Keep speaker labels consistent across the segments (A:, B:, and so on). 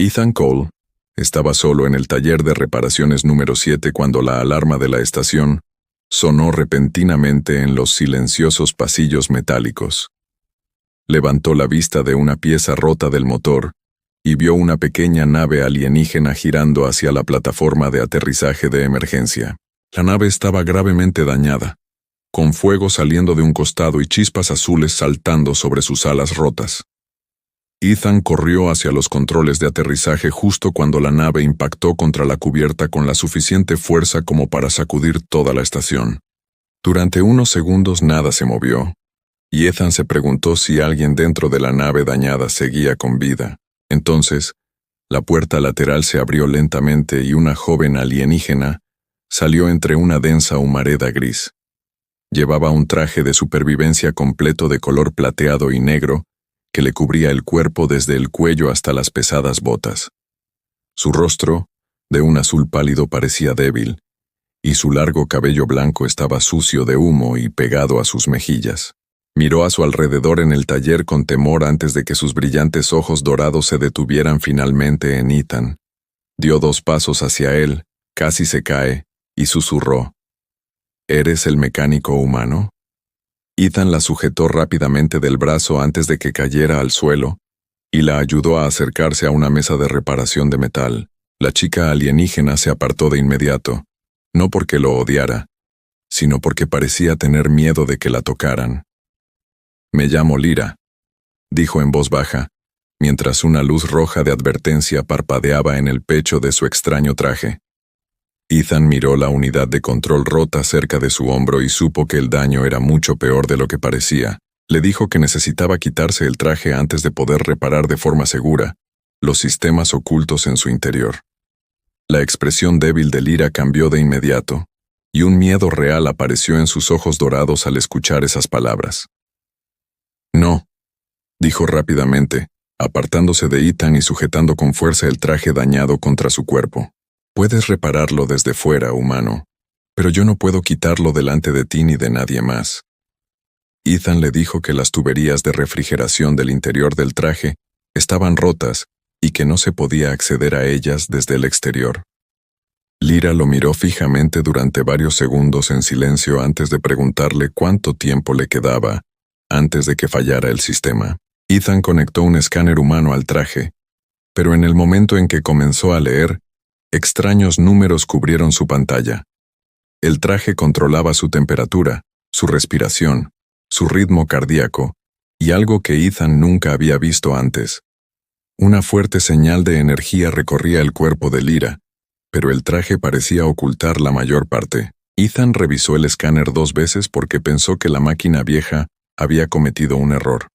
A: Ethan Cole estaba solo en el taller de reparaciones número 7 cuando la alarma de la estación sonó repentinamente en los silenciosos pasillos metálicos. Levantó la vista de una pieza rota del motor y vio una pequeña nave alienígena girando hacia la plataforma de aterrizaje de emergencia. La nave estaba gravemente dañada, con fuego saliendo de un costado y chispas azules saltando sobre sus alas rotas. Ethan corrió hacia los controles de aterrizaje justo cuando la nave impactó contra la cubierta con la suficiente fuerza como para sacudir toda la estación. Durante unos segundos nada se movió, y Ethan se preguntó si alguien dentro de la nave dañada seguía con vida. Entonces, la puerta lateral se abrió lentamente y una joven alienígena salió entre una densa humareda gris. Llevaba un traje de supervivencia completo de color plateado y negro que le cubría el cuerpo desde el cuello hasta las pesadas botas. Su rostro, de un azul pálido, parecía débil, y su largo cabello blanco estaba sucio de humo y pegado a sus mejillas. Miró a su alrededor en el taller con temor antes de que sus brillantes ojos dorados se detuvieran finalmente en Ethan. Dio 2 pasos hacia él, casi se cae, y susurró: ¿Eres el mecánico humano? Ethan la sujetó rápidamente del brazo antes de que cayera al suelo y la ayudó a acercarse a una mesa de reparación de metal. La chica alienígena se apartó de inmediato, no porque lo odiara, sino porque parecía tener miedo de que la tocaran. «Me llamo Lyra», dijo en voz baja, mientras una luz roja de advertencia parpadeaba en el pecho de su extraño traje. Ethan miró la unidad de control rota cerca de su hombro y supo que el daño era mucho peor de lo que parecía. Le dijo que necesitaba quitarse el traje antes de poder reparar de forma segura los sistemas ocultos en su interior. La expresión débil de Lyra cambió de inmediato, y un miedo real apareció en sus ojos dorados al escuchar esas palabras. «No», dijo rápidamente, apartándose de Ethan y sujetando con fuerza el traje dañado contra su cuerpo. «Puedes repararlo desde fuera, humano, pero yo no puedo quitarlo delante de ti ni de nadie más». Ethan le dijo que las tuberías de refrigeración del interior del traje estaban rotas y que no se podía acceder a ellas desde el exterior. Lyra lo miró fijamente durante varios segundos en silencio antes de preguntarle cuánto tiempo le quedaba antes de que fallara el sistema. Ethan conectó un escáner humano al traje, pero en el momento en que comenzó a leer, extraños números cubrieron su pantalla. El traje controlaba su temperatura, su respiración, su ritmo cardíaco, y algo que Ethan nunca había visto antes. Una fuerte señal de energía recorría el cuerpo de Lyra, pero el traje parecía ocultar la mayor parte. Ethan revisó el escáner 2 veces porque pensó que la máquina vieja había cometido un error.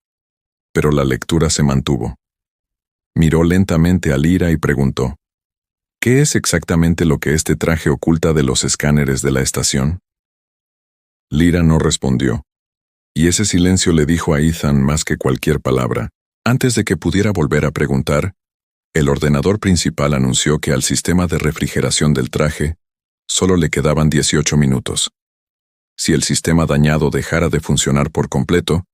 A: Pero la lectura se mantuvo. Miró lentamente a Lyra y preguntó: «¿Qué es exactamente lo que este traje oculta de los escáneres de la estación?» Lyra no respondió, y ese silencio le dijo a Ethan más que cualquier palabra. Antes de que pudiera volver a preguntar, el ordenador principal anunció que al sistema de refrigeración del traje solo le quedaban 18 minutos. Si el sistema dañado dejara de funcionar por completo,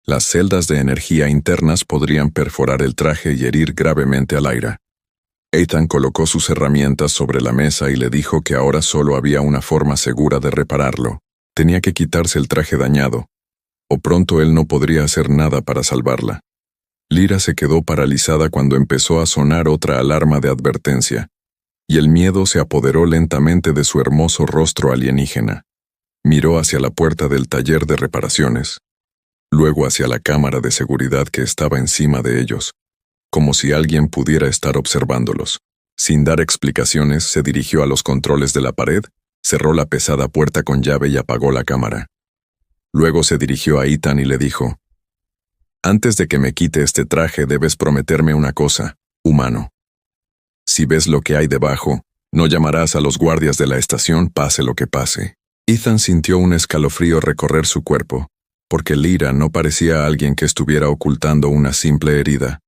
A: las celdas de energía internas podrían perforar el traje y herir gravemente a Lyra. Ethan colocó sus herramientas sobre la mesa y le dijo que ahora solo había una forma segura de repararlo. Tenía que quitarse el traje dañado, o pronto él no podría hacer nada para salvarla. Lyra se quedó paralizada cuando empezó a sonar otra alarma de advertencia, y el miedo se apoderó lentamente de su hermoso rostro alienígena. Miró hacia la puerta del taller de reparaciones, luego hacia la cámara de seguridad que estaba encima de ellos, como si alguien pudiera estar observándolos. Sin dar explicaciones, se dirigió a los controles de la pared, cerró la pesada puerta con llave y apagó la cámara. Luego se dirigió a Ethan y le dijo: «Antes de que me quite este traje debes prometerme una cosa, humano. Si ves lo que hay debajo, no llamarás a los guardias de la estación pase lo que pase». Ethan sintió un escalofrío recorrer su cuerpo, porque Lyra no parecía alguien que estuviera ocultando una simple herida.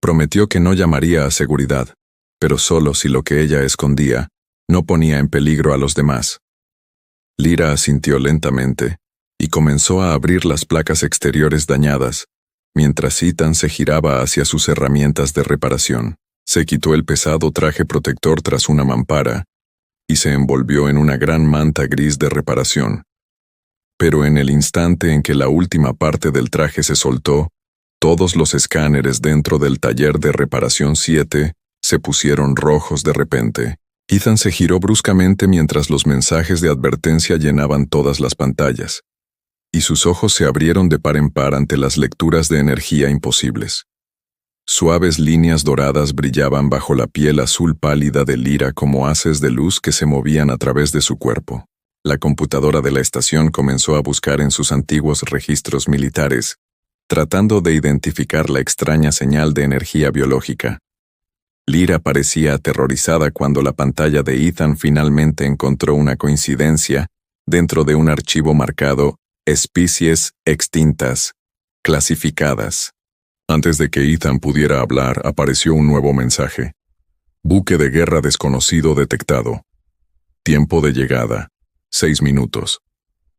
A: Prometió que no llamaría a seguridad, pero solo si lo que ella escondía no ponía en peligro a los demás. Lyra asintió lentamente y comenzó a abrir las placas exteriores dañadas, mientras Ethan se giraba hacia sus herramientas de reparación. Se quitó el pesado traje protector tras una mampara y se envolvió en una gran manta gris de reparación. Pero en el instante en que la última parte del traje se soltó, todos los escáneres dentro del taller de reparación 7 se pusieron rojos de repente. Ethan se giró bruscamente mientras los mensajes de advertencia llenaban todas las pantallas, y sus ojos se abrieron de par en par ante las lecturas de energía imposibles. Suaves líneas doradas brillaban bajo la piel azul pálida de Lyra como haces de luz que se movían a través de su cuerpo. La computadora de la estación comenzó a buscar en sus antiguos registros militares, tratando de identificar la extraña señal de energía biológica. Lyra parecía aterrorizada cuando la pantalla de Ethan finalmente encontró una coincidencia dentro de un archivo marcado Especies extintas, clasificadas. Antes de que Ethan pudiera hablar, apareció un nuevo mensaje. Buque de guerra desconocido detectado. Tiempo de llegada, 6 minutos.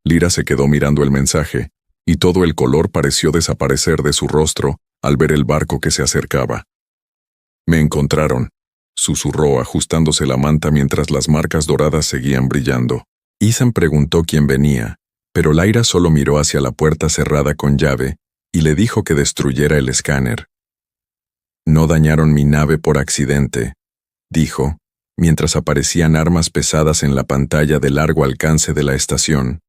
A: Lyra se quedó mirando el mensaje, y todo el color pareció desaparecer de su rostro al ver el barco que se acercaba. Me encontraron, susurró ajustándose la manta mientras las marcas doradas seguían brillando. Ethan preguntó quién venía, pero Lyra solo miró hacia la puerta cerrada con llave y le dijo que destruyera el escáner. No dañaron mi nave por accidente, dijo, mientras aparecían armas pesadas en la pantalla de largo alcance de la estación.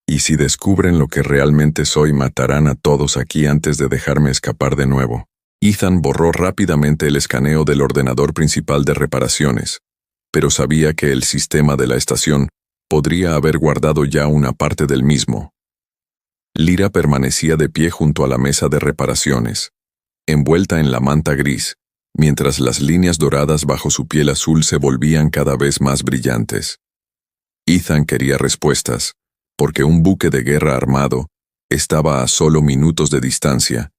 A: Y si descubren lo que realmente soy, matarán a todos aquí antes de dejarme escapar de nuevo. Ethan borró rápidamente el escaneo del ordenador principal de reparaciones, pero sabía que el sistema de la estación podría haber guardado ya una parte del mismo. Lyra permanecía de pie junto a la mesa de reparaciones, envuelta en la manta gris, mientras las líneas doradas bajo su piel azul se volvían cada vez más brillantes. Ethan quería respuestas, porque un buque de guerra armado estaba a solo minutos de distancia,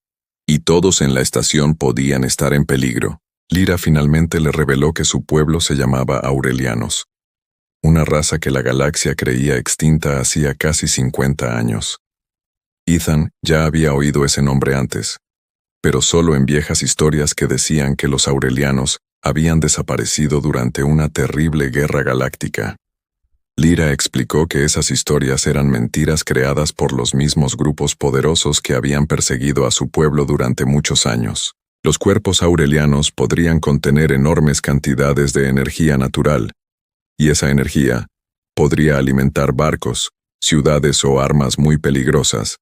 A: y todos en la estación podían estar en peligro. Lyra finalmente le reveló que su pueblo se llamaba Aurelianos, una raza que la galaxia creía extinta hacía casi 50 años. Ethan ya había oído ese nombre antes, pero solo en viejas historias que decían que los Aurelianos habían desaparecido durante una terrible guerra galáctica. Lyra explicó que esas historias eran mentiras creadas por los mismos grupos poderosos que habían perseguido a su pueblo durante muchos años. Los cuerpos aurelianos podrían contener enormes cantidades de energía natural, y esa energía podría alimentar barcos, ciudades o armas muy peligrosas.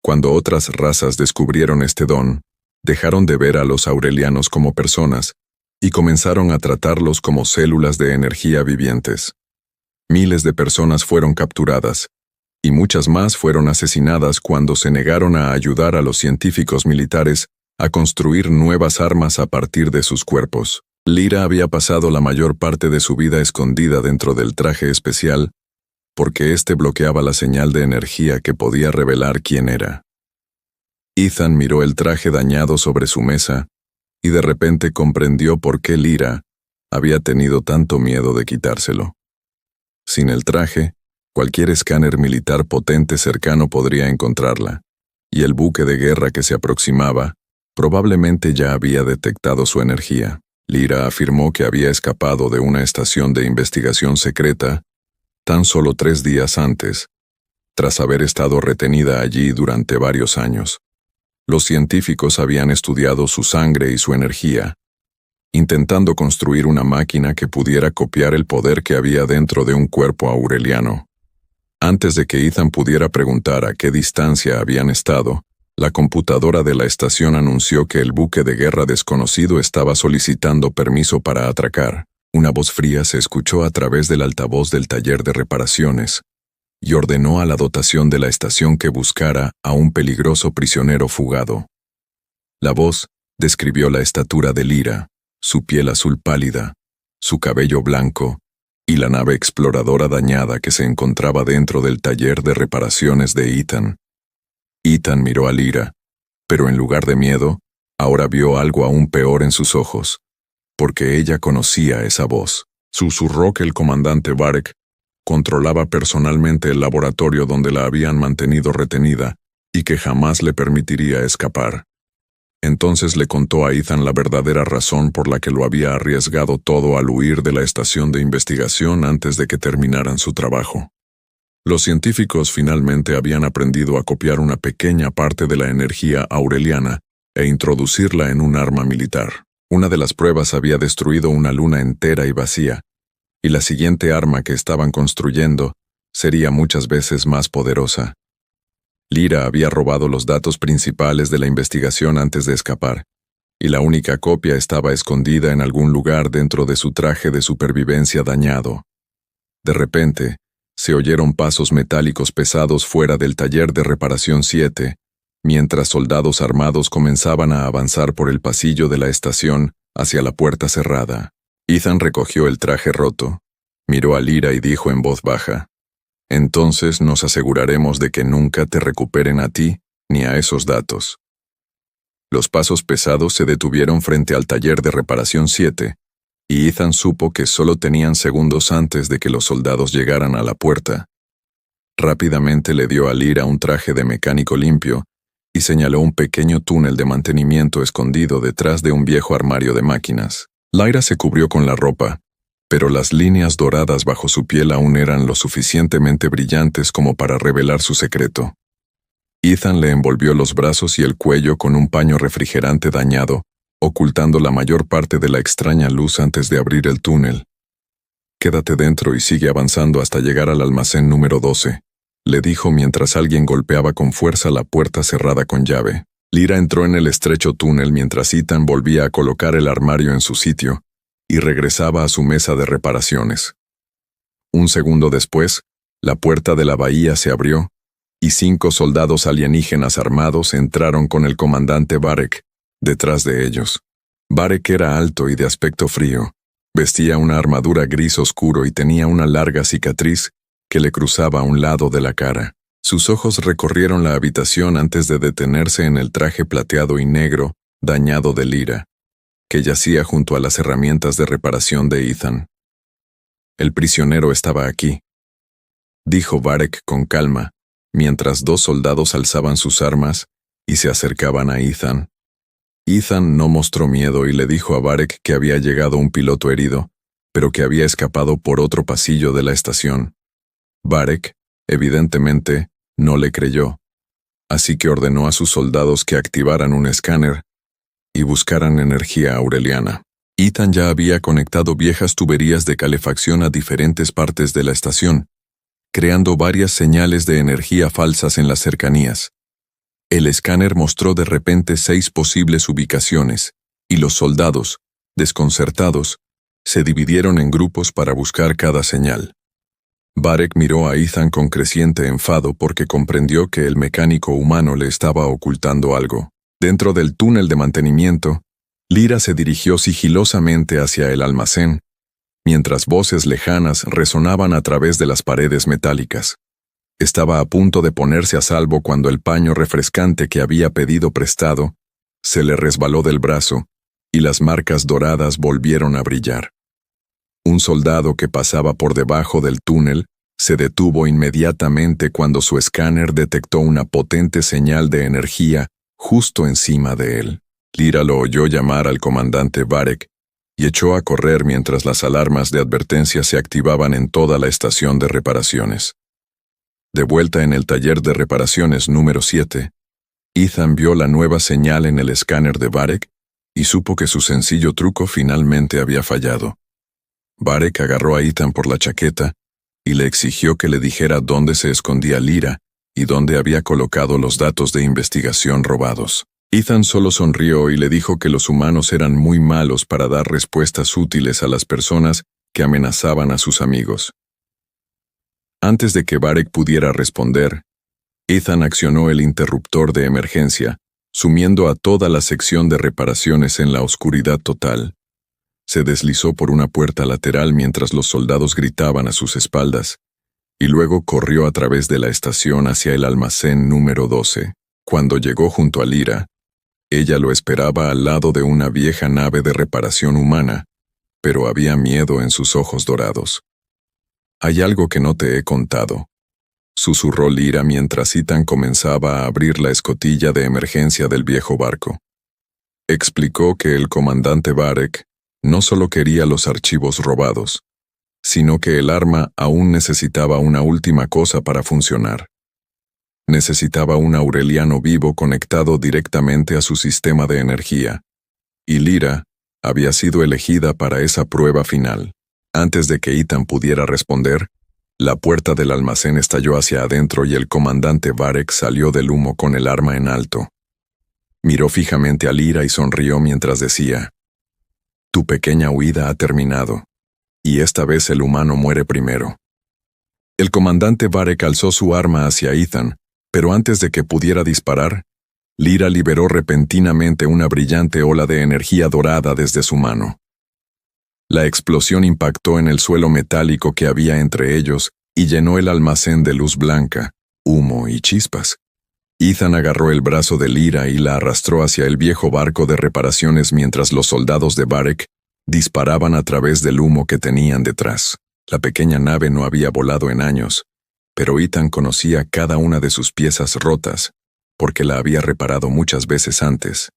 A: Cuando otras razas descubrieron este don, dejaron de ver a los aurelianos como personas y comenzaron a tratarlos como células de energía vivientes. Miles de personas fueron capturadas, y muchas más fueron asesinadas cuando se negaron a ayudar a los científicos militares a construir nuevas armas a partir de sus cuerpos. Lyra había pasado la mayor parte de su vida escondida dentro del traje especial, porque éste bloqueaba la señal de energía que podía revelar quién era. Ethan miró el traje dañado sobre su mesa, y de repente comprendió por qué Lyra había tenido tanto miedo de quitárselo. Sin el traje, cualquier escáner militar potente cercano podría encontrarla, y el buque de guerra que se aproximaba probablemente ya había detectado su energía. Lyra afirmó que había escapado de una estación de investigación secreta tan solo 3 días antes, tras haber estado retenida allí durante varios años. Los científicos habían estudiado su sangre y su energía, intentando construir una máquina que pudiera copiar el poder que había dentro de un cuerpo aureliano. Antes de que Ethan pudiera preguntar a qué distancia habían estado, la computadora de la estación anunció que el buque de guerra desconocido estaba solicitando permiso para atracar. Una voz fría se escuchó a través del altavoz del taller de reparaciones, y ordenó a la dotación de la estación que buscara a un peligroso prisionero fugado. La voz describió la estatura de Lyra, su piel azul pálida, su cabello blanco, y la nave exploradora dañada que se encontraba dentro del taller de reparaciones de Ethan. Ethan miró a Lyra, pero en lugar de miedo, ahora vio algo aún peor en sus ojos, porque ella conocía esa voz. Susurró que el comandante Varek controlaba personalmente el laboratorio donde la habían mantenido retenida y que jamás le permitiría escapar. Entonces le contó a Ethan la verdadera razón por la que lo había arriesgado todo al huir de la estación de investigación antes de que terminaran su trabajo. Los científicos finalmente habían aprendido a copiar una pequeña parte de la energía aureliana e introducirla en un arma militar. Una de las pruebas había destruido una luna entera y vacía, y la siguiente arma que estaban construyendo sería muchas veces más poderosa. Lyra había robado los datos principales de la investigación antes de escapar, y la única copia estaba escondida en algún lugar dentro de su traje de supervivencia dañado. De repente, se oyeron pasos metálicos pesados fuera del taller de reparación 7, mientras soldados armados comenzaban a avanzar por el pasillo de la estación hacia la puerta cerrada. Ethan recogió el traje roto, miró a Lyra y dijo en voz baja: «Entonces nos aseguraremos de que nunca te recuperen a ti ni a esos datos». Los pasos pesados se detuvieron frente al taller de reparación 7, y Ethan supo que solo tenían segundos antes de que los soldados llegaran a la puerta. Rápidamente le dio a Lyra un traje de mecánico limpio y señaló un pequeño túnel de mantenimiento escondido detrás de un viejo armario de máquinas. Lyra se cubrió con la ropa, pero las líneas doradas bajo su piel aún eran lo suficientemente brillantes como para revelar su secreto. Ethan le envolvió los brazos y el cuello con un paño refrigerante dañado, ocultando la mayor parte de la extraña luz antes de abrir el túnel. «Quédate dentro y sigue avanzando hasta llegar al almacén número 12», le dijo mientras alguien golpeaba con fuerza la puerta cerrada con llave. Lyra entró en el estrecho túnel mientras Ethan volvía a colocar el armario en su sitio y regresaba a su mesa de reparaciones. Un segundo después, la puerta de la bahía se abrió y 5 soldados alienígenas armados entraron con el comandante Varek detrás de ellos. Varek era alto y de aspecto frío. Vestía una armadura gris oscuro y tenía una larga cicatriz que le cruzaba a un lado de la cara. Sus ojos recorrieron la habitación antes de detenerse en el traje plateado y negro, dañado de Lyra, que yacía junto a las herramientas de reparación de Ethan. «El prisionero estaba aquí», dijo Varek con calma, mientras 2 soldados alzaban sus armas y se acercaban a Ethan. Ethan no mostró miedo y le dijo a Varek que había llegado un piloto herido, pero que había escapado por otro pasillo de la estación. Varek, evidentemente, no le creyó, así que ordenó a sus soldados que activaran un escáner y buscaran energía aureliana. Ethan ya había conectado viejas tuberías de calefacción a diferentes partes de la estación, creando varias señales de energía falsas en las cercanías. El escáner mostró de repente 6 posibles ubicaciones, y los soldados, desconcertados, se dividieron en grupos para buscar cada señal. Varek miró a Ethan con creciente enfado porque comprendió que el mecánico humano le estaba ocultando algo. Dentro del túnel de mantenimiento, Lyra se dirigió sigilosamente hacia el almacén, mientras voces lejanas resonaban a través de las paredes metálicas. Estaba a punto de ponerse a salvo cuando el paño refrescante que había pedido prestado se le resbaló del brazo y las marcas doradas volvieron a brillar. Un soldado que pasaba por debajo del túnel se detuvo inmediatamente cuando su escáner detectó una potente señal de energía justo encima de él. Lyra lo oyó llamar al comandante Varek y echó a correr mientras las alarmas de advertencia se activaban en toda la estación de reparaciones. De vuelta en el taller de reparaciones número 7, Ethan vio la nueva señal en el escáner de Varek y supo que su sencillo truco finalmente había fallado. Varek agarró a Ethan por la chaqueta y le exigió que le dijera dónde se escondía Lyra y dónde había colocado los datos de investigación robados. Ethan solo sonrió y le dijo que los humanos eran muy malos para dar respuestas útiles a las personas que amenazaban a sus amigos. Antes de que Varek pudiera responder, Ethan accionó el interruptor de emergencia, sumiendo a toda la sección de reparaciones en la oscuridad total. Se deslizó por una puerta lateral mientras los soldados gritaban a sus espaldas, y luego corrió a través de la estación hacia el almacén número 12. Cuando llegó junto a Lyra, ella lo esperaba al lado de una vieja nave de reparación humana, pero había miedo en sus ojos dorados. «Hay algo que no te he contado», susurró Lyra mientras Ethan comenzaba a abrir la escotilla de emergencia del viejo barco. Explicó que el comandante Varek no solo quería los archivos robados, sino que el arma aún necesitaba una última cosa para funcionar. Necesitaba un Aureliano vivo conectado directamente a su sistema de energía, y Lyra había sido elegida para esa prueba final. Antes de que Ethan pudiera responder, la puerta del almacén estalló hacia adentro y el comandante Varek salió del humo con el arma en alto. Miró fijamente a Lyra y sonrió mientras decía: «Tu pequeña huida ha terminado, y esta vez el humano muere primero». El comandante Varek alzó su arma hacia Ethan, pero antes de que pudiera disparar, Lyra liberó repentinamente una brillante ola de energía dorada desde su mano. La explosión impactó en el suelo metálico que había entre ellos y llenó el almacén de luz blanca, humo y chispas. Ethan agarró el brazo de Lyra y la arrastró hacia el viejo barco de reparaciones mientras los soldados de Varek disparaban a través del humo que tenían detrás. La pequeña nave no había volado en años, pero Ethan conocía cada una de sus piezas rotas, porque la había reparado muchas veces antes.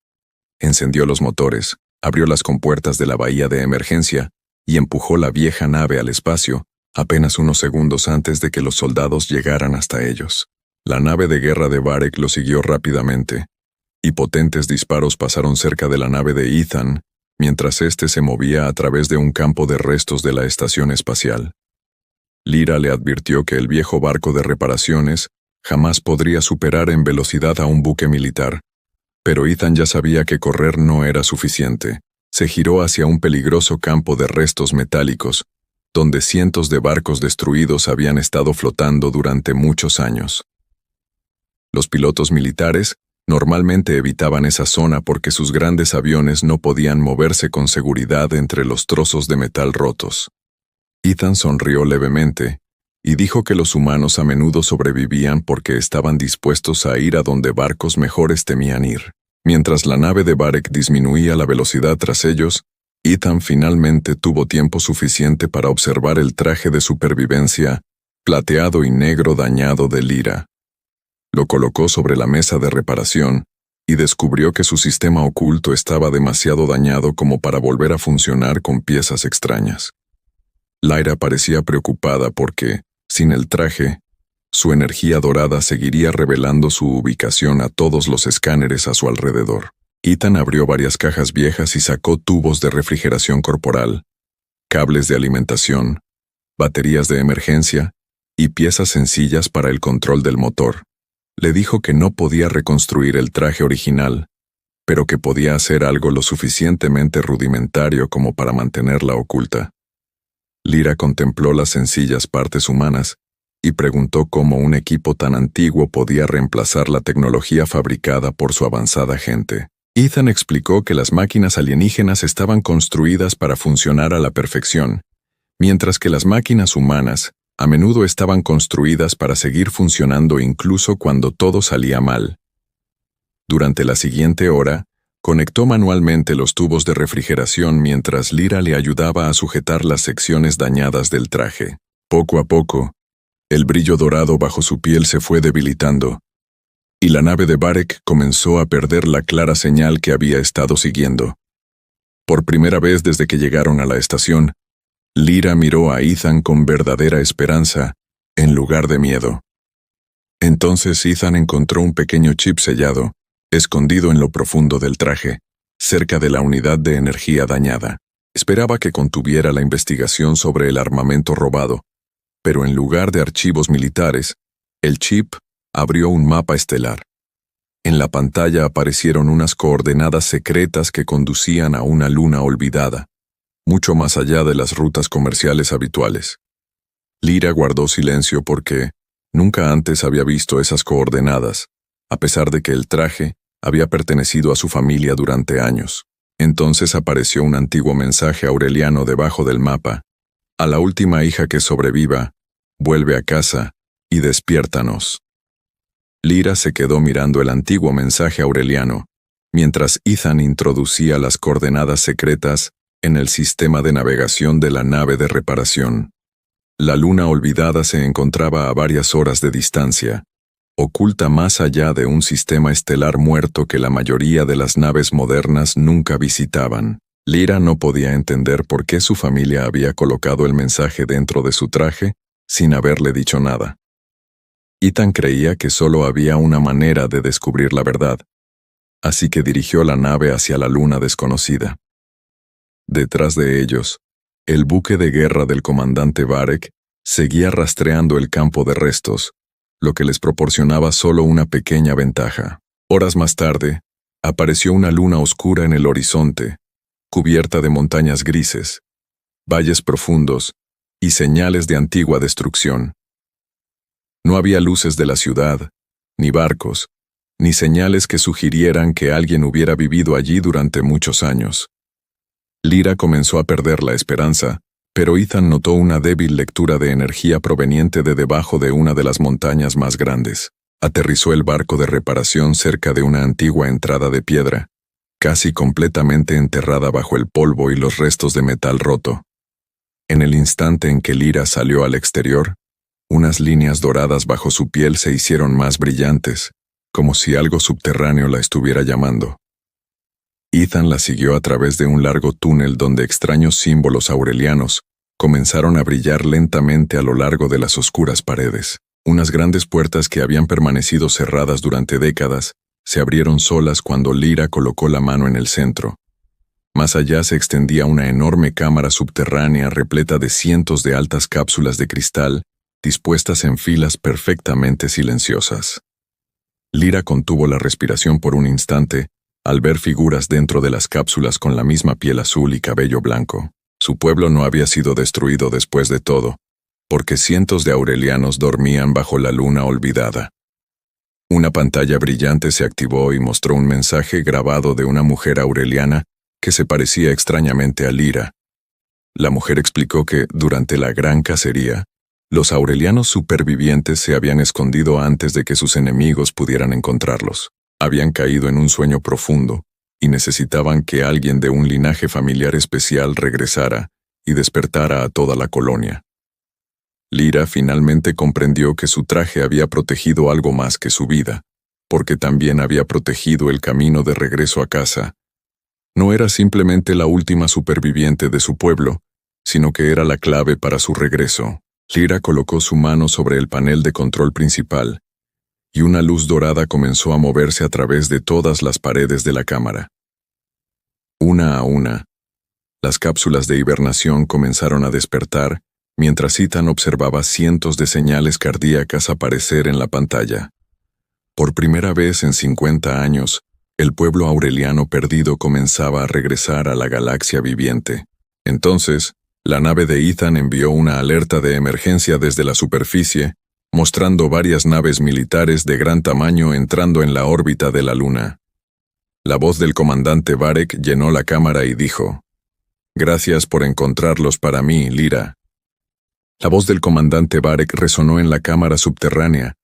A: Encendió los motores, abrió las compuertas de la bahía de emergencia y empujó la vieja nave al espacio, apenas unos segundos antes de que los soldados llegaran hasta ellos. La nave de guerra de Varek lo siguió rápidamente, y potentes disparos pasaron cerca de la nave de Ethan, mientras éste se movía a través de un campo de restos de la estación espacial. Lyra le advirtió que el viejo barco de reparaciones jamás podría superar en velocidad a un buque militar, pero Ethan ya sabía que correr no era suficiente. Se giró hacia un peligroso campo de restos metálicos, donde cientos de barcos destruidos habían estado flotando durante muchos años. Los pilotos militares normalmente evitaban esa zona porque sus grandes aviones no podían moverse con seguridad entre los trozos de metal rotos. Ethan sonrió levemente y dijo que los humanos a menudo sobrevivían porque estaban dispuestos a ir a donde barcos mejores temían ir. Mientras la nave de Varek disminuía la velocidad tras ellos, Ethan finalmente tuvo tiempo suficiente para observar el traje de supervivencia, plateado y negro dañado de Lyra. Lo colocó sobre la mesa de reparación y descubrió que su sistema oculto estaba demasiado dañado como para volver a funcionar con piezas extrañas. Lyra parecía preocupada porque, sin el traje, su energía dorada seguiría revelando su ubicación a todos los escáneres a su alrededor. Ethan abrió varias cajas viejas y sacó tubos de refrigeración corporal, cables de alimentación, baterías de emergencia y piezas sencillas para el control del motor. Le dijo que no podía reconstruir el traje original, pero que podía hacer algo lo suficientemente rudimentario como para mantenerla oculta. Lyra contempló las sencillas partes humanas y preguntó cómo un equipo tan antiguo podía reemplazar la tecnología fabricada por su avanzada gente. Ethan explicó que las máquinas alienígenas estaban construidas para funcionar a la perfección, mientras que las máquinas humanas a menudo estaban construidas para seguir funcionando incluso cuando todo salía mal. Durante la siguiente hora, conectó manualmente los tubos de refrigeración mientras Lyra le ayudaba a sujetar las secciones dañadas del traje. Poco a poco, el brillo dorado bajo su piel se fue debilitando, y la nave de Varek comenzó a perder la clara señal que había estado siguiendo. Por primera vez desde que llegaron a la estación, Lyra miró a Ethan con verdadera esperanza, en lugar de miedo. Entonces Ethan encontró un pequeño chip sellado, escondido en lo profundo del traje, cerca de la unidad de energía dañada. Esperaba que contuviera la investigación sobre el armamento robado, pero en lugar de archivos militares, el chip abrió un mapa estelar. En la pantalla aparecieron unas coordenadas secretas que conducían a una luna olvidada, mucho más allá de las rutas comerciales habituales. Lyra guardó silencio porque nunca antes había visto esas coordenadas, a pesar de que el traje había pertenecido a su familia durante años. Entonces apareció un antiguo mensaje aureliano debajo del mapa: «A la última hija que sobreviva, vuelve a casa y despiértanos». Lyra se quedó mirando el antiguo mensaje aureliano, mientras Ethan introducía las coordenadas secretas en el sistema de navegación de la nave de reparación. La luna olvidada se encontraba a varias horas de distancia, oculta más allá de un sistema estelar muerto que la mayoría de las naves modernas nunca visitaban. Lyra no podía entender por qué su familia había colocado el mensaje dentro de su traje sin haberle dicho nada. Ethan creía que solo había una manera de descubrir la verdad, así que dirigió la nave hacia la luna desconocida. Detrás de ellos, el buque de guerra del comandante Varek seguía rastreando el campo de restos, lo que les proporcionaba solo una pequeña ventaja. Horas más tarde, apareció una luna oscura en el horizonte, cubierta de montañas grises, valles profundos y señales de antigua destrucción. No había luces de la ciudad, ni barcos, ni señales que sugirieran que alguien hubiera vivido allí durante muchos años. Lyra comenzó a perder la esperanza, pero Ethan notó una débil lectura de energía proveniente de debajo de una de las montañas más grandes. Aterrizó el barco de reparación cerca de una antigua entrada de piedra, casi completamente enterrada bajo el polvo y los restos de metal roto. En el instante en que Lyra salió al exterior, unas líneas doradas bajo su piel se hicieron más brillantes, como si algo subterráneo la estuviera llamando. Ethan la siguió a través de un largo túnel donde extraños símbolos aurelianos comenzaron a brillar lentamente a lo largo de las oscuras paredes. Unas grandes puertas que habían permanecido cerradas durante décadas se abrieron solas cuando Lyra colocó la mano en el centro. Más allá se extendía una enorme cámara subterránea repleta de cientos de altas cápsulas de cristal dispuestas en filas perfectamente silenciosas. Lyra contuvo la respiración por un instante al ver figuras dentro de las cápsulas con la misma piel azul y cabello blanco. Su pueblo no había sido destruido después de todo, porque cientos de aurelianos dormían bajo la luna olvidada. Una pantalla brillante se activó y mostró un mensaje grabado de una mujer aureliana que se parecía extrañamente a Lyra. La mujer explicó que, durante la gran cacería, los aurelianos supervivientes se habían escondido antes de que sus enemigos pudieran encontrarlos. Habían caído en un sueño profundo y necesitaban que alguien de un linaje familiar especial regresara y despertara a toda la colonia. Lyra finalmente comprendió que su traje había protegido algo más que su vida, porque también había protegido el camino de regreso a casa. No era simplemente la última superviviente de su pueblo, sino que era la clave para su regreso. Lyra colocó su mano sobre el panel de control principal, y una luz dorada comenzó a moverse a través de todas las paredes de la cámara. Una a una, las cápsulas de hibernación comenzaron a despertar, mientras Ethan observaba cientos de señales cardíacas aparecer en la pantalla. Por primera vez en 50 años, el pueblo aureliano perdido comenzaba a regresar a la galaxia viviente. Entonces, la nave de Ethan envió una alerta de emergencia desde la superficie, mostrando varias naves militares de gran tamaño entrando en la órbita de la luna. La voz del comandante Varek llenó la cámara y dijo: «Gracias por encontrarlos para mí, Lyra». La voz del comandante Varek resonó en la cámara subterránea,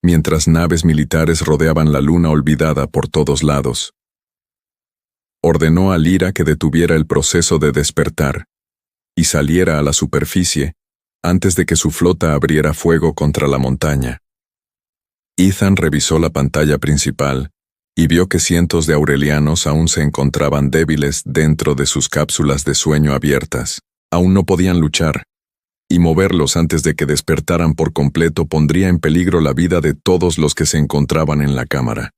A: mientras naves militares rodeaban la luna olvidada por todos lados. Ordenó a Lyra que detuviera el proceso de despertar y saliera a la superficie antes de que su flota abriera fuego contra la montaña. Ethan revisó la pantalla principal y vio que cientos de aurelianos aún se encontraban débiles dentro de sus cápsulas de sueño abiertas. Aún no podían luchar, y moverlos antes de que despertaran por completo pondría en peligro la vida de todos los que se encontraban en la cámara.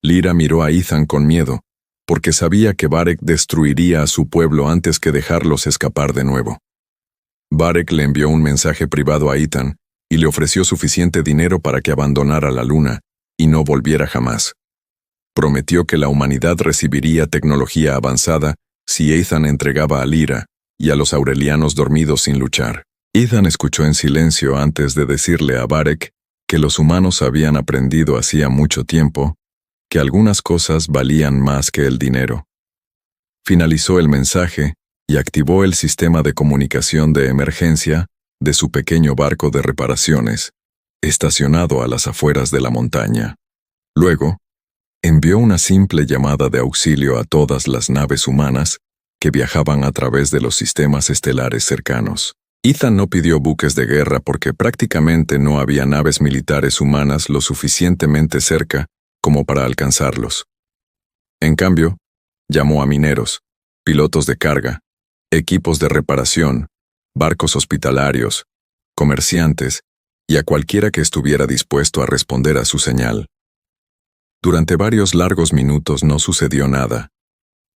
A: Lyra miró a Ethan con miedo, porque sabía que Varek destruiría a su pueblo antes que dejarlos escapar de nuevo. Varek le envió un mensaje privado a Ethan y le ofreció suficiente dinero para que abandonara la luna y no volviera jamás. Prometió que la humanidad recibiría tecnología avanzada si Ethan entregaba a Lyra y a los aurelianos dormidos sin luchar. Ethan escuchó en silencio antes de decirle a Varek que los humanos habían aprendido hacía mucho tiempo que algunas cosas valían más que el dinero. Finalizó el mensaje y activó el sistema de comunicación de emergencia de su pequeño barco de reparaciones, estacionado a las afueras de la montaña. Luego, envió una simple llamada de auxilio a todas las naves humanas que viajaban a través de los sistemas estelares cercanos. Ethan no pidió buques de guerra porque prácticamente no había naves militares humanas lo suficientemente cerca como para alcanzarlos. En cambio, llamó a mineros, pilotos de carga, equipos de reparación, barcos hospitalarios, comerciantes y a cualquiera que estuviera dispuesto a responder a su señal. Durante varios largos minutos no sucedió nada,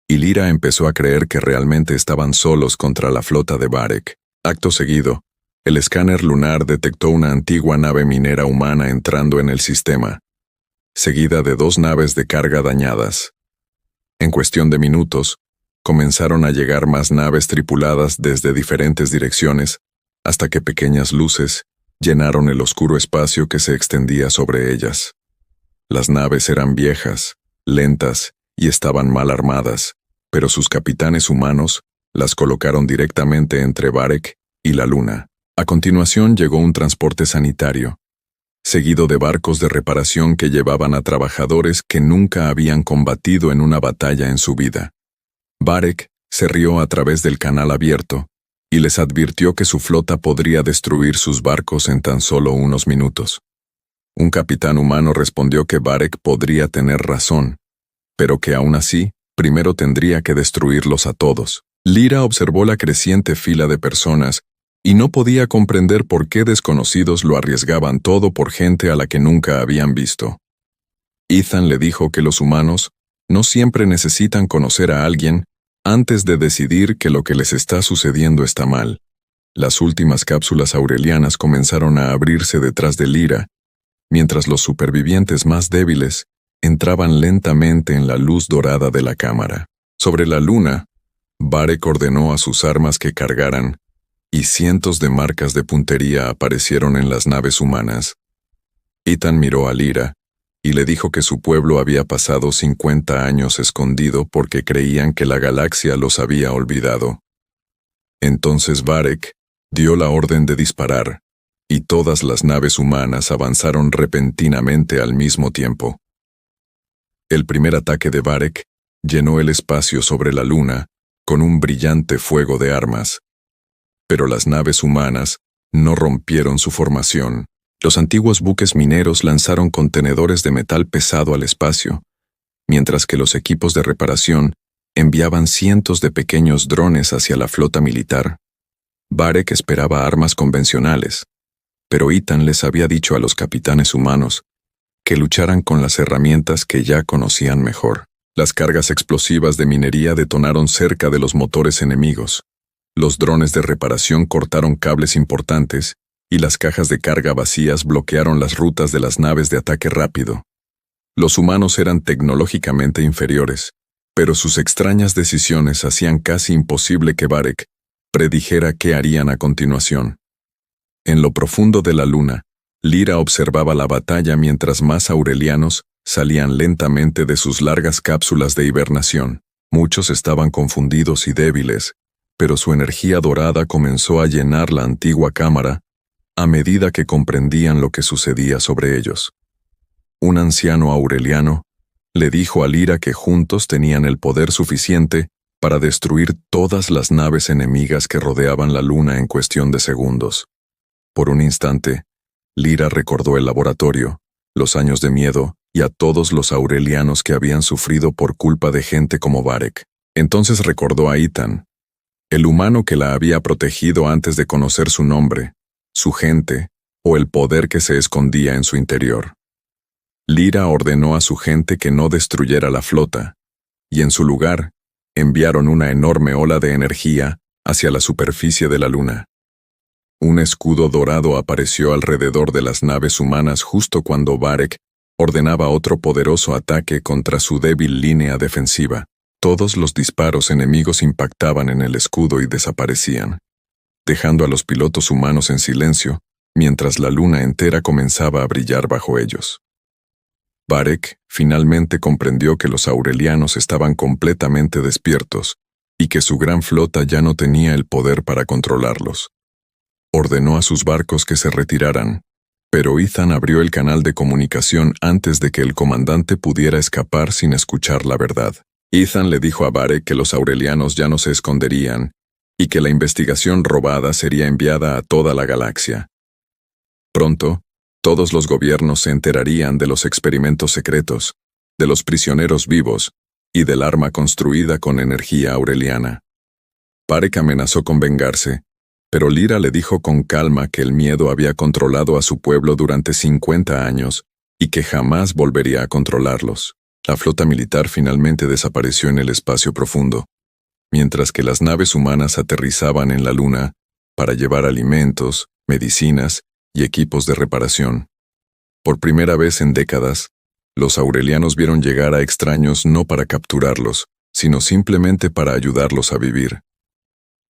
A: y Lyra empezó a creer que realmente estaban solos contra la flota de Varek. Acto seguido, el escáner lunar detectó una antigua nave minera humana entrando en el sistema, seguida de 2 naves de carga dañadas. En cuestión de minutos, comenzaron a llegar más naves tripuladas desde diferentes direcciones, hasta que pequeñas luces llenaron el oscuro espacio que se extendía sobre ellas. Las naves eran viejas, lentas y estaban mal armadas, pero sus capitanes humanos las colocaron directamente entre Varek y la luna. A continuación llegó un transporte sanitario, seguido de barcos de reparación que llevaban a trabajadores que nunca habían combatido en una batalla en su vida. Varek se rió a través del canal abierto y les advirtió que su flota podría destruir sus barcos en tan solo unos minutos. Un capitán humano respondió que Varek podría tener razón, pero que aún así, primero tendría que destruirlos a todos. Lyra observó la creciente fila de personas y no podía comprender por qué desconocidos lo arriesgaban todo por gente a la que nunca habían visto. Ethan le dijo que los humanos no siempre necesitan conocer a alguien antes de decidir que lo que les está sucediendo está mal. Las últimas cápsulas aurelianas comenzaron a abrirse detrás de Lyra, mientras los supervivientes más débiles entraban lentamente en la luz dorada de la cámara. Sobre la luna, Varek ordenó a sus armas que cargaran, y cientos de marcas de puntería aparecieron en las naves humanas. Ethan miró a Lyra y le dijo que su pueblo había pasado 50 años escondido porque creían que la galaxia los había olvidado. Entonces Varek dio la orden de disparar, y todas las naves humanas avanzaron repentinamente al mismo tiempo. El primer ataque de Varek llenó el espacio sobre la luna con un brillante fuego de armas. Pero las naves humanas no rompieron su formación. Los antiguos buques mineros lanzaron contenedores de metal pesado al espacio, mientras que los equipos de reparación enviaban cientos de pequeños drones hacia la flota militar. Varek esperaba armas convencionales, pero Ethan les había dicho a los capitanes humanos que lucharan con las herramientas que ya conocían mejor. Las cargas explosivas de minería detonaron cerca de los motores enemigos. Los drones de reparación cortaron cables importantes y las cajas de carga vacías bloquearon las rutas de las naves de ataque rápido. Los humanos eran tecnológicamente inferiores, pero sus extrañas decisiones hacían casi imposible que Varek predijera qué harían a continuación. En lo profundo de la luna, Lyra observaba la batalla mientras más aurelianos salían lentamente de sus largas cápsulas de hibernación. Muchos estaban confundidos y débiles, pero su energía dorada comenzó a llenar la antigua cámara a medida que comprendían lo que sucedía sobre ellos. Un anciano aureliano le dijo a Lyra que juntos tenían el poder suficiente para destruir todas las naves enemigas que rodeaban la luna en cuestión de segundos. Por un instante, Lyra recordó el laboratorio, los años de miedo y a todos los aurelianos que habían sufrido por culpa de gente como Varek. Entonces recordó a Ethan, el humano que la había protegido antes de conocer su nombre, su gente o el poder que se escondía en su interior. Lyra ordenó a su gente que no destruyera la flota, y en su lugar, enviaron una enorme ola de energía hacia la superficie de la luna. Un escudo dorado apareció alrededor de las naves humanas justo cuando Varek ordenaba otro poderoso ataque contra su débil línea defensiva. Todos los disparos enemigos impactaban en el escudo y desaparecían, dejando a los pilotos humanos en silencio, mientras la luna entera comenzaba a brillar bajo ellos. Varek finalmente comprendió que los aurelianos estaban completamente despiertos y que su gran flota ya no tenía el poder para controlarlos. Ordenó a sus barcos que se retiraran, pero Ethan abrió el canal de comunicación antes de que el comandante pudiera escapar sin escuchar la verdad. Ethan le dijo a Varek que los aurelianos ya no se esconderían y que la investigación robada sería enviada a toda la galaxia. Pronto, todos los gobiernos se enterarían de los experimentos secretos, de los prisioneros vivos y del arma construida con energía aureliana. Parek amenazó con vengarse, pero Lyra le dijo con calma que el miedo había controlado a su pueblo durante 50 años y que jamás volvería a controlarlos. La flota militar finalmente desapareció en el espacio profundo, mientras que las naves humanas aterrizaban en la Luna para llevar alimentos, medicinas y equipos de reparación. Por primera vez en décadas, los aurelianos vieron llegar a extraños no para capturarlos, sino simplemente para ayudarlos a vivir.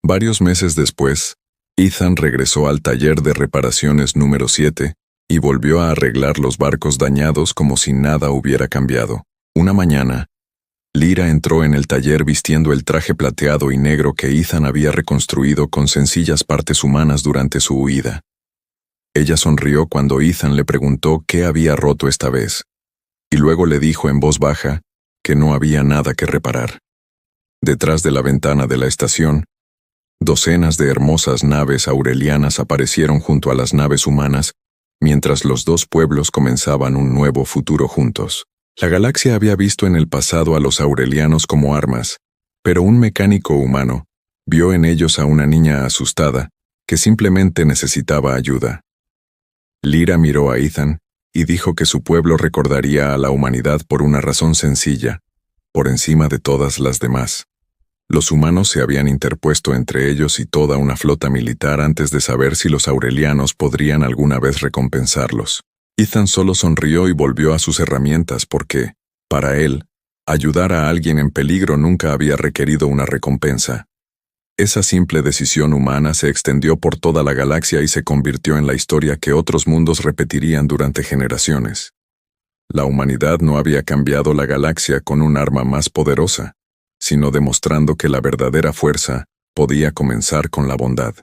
A: Varios meses después, Ethan regresó al taller de reparaciones número 7 y volvió a arreglar los barcos dañados como si nada hubiera cambiado. Una mañana, Lyra entró en el taller vistiendo el traje plateado y negro que Ethan había reconstruido con sencillas partes humanas durante su huida. Ella sonrió cuando Ethan le preguntó qué había roto esta vez, y luego le dijo en voz baja que no había nada que reparar. Detrás de la ventana de la estación, docenas de hermosas naves aurelianas aparecieron junto a las naves humanas, mientras los dos pueblos comenzaban un nuevo futuro juntos. La galaxia había visto en el pasado a los aurelianos como armas, pero un mecánico humano vio en ellos a una niña asustada que simplemente necesitaba ayuda. Lyra miró a Ethan y dijo que su pueblo recordaría a la humanidad por una razón sencilla, por encima de todas las demás. Los humanos se habían interpuesto entre ellos y toda una flota militar antes de saber si los aurelianos podrían alguna vez recompensarlos. Ethan solo sonrió y volvió a sus herramientas porque, para él, ayudar a alguien en peligro nunca había requerido una recompensa. Esa simple decisión humana se extendió por toda la galaxia y se convirtió en la historia que otros mundos repetirían durante generaciones. La humanidad no había cambiado la galaxia con un arma más poderosa, sino demostrando que la verdadera fuerza podía comenzar con la bondad.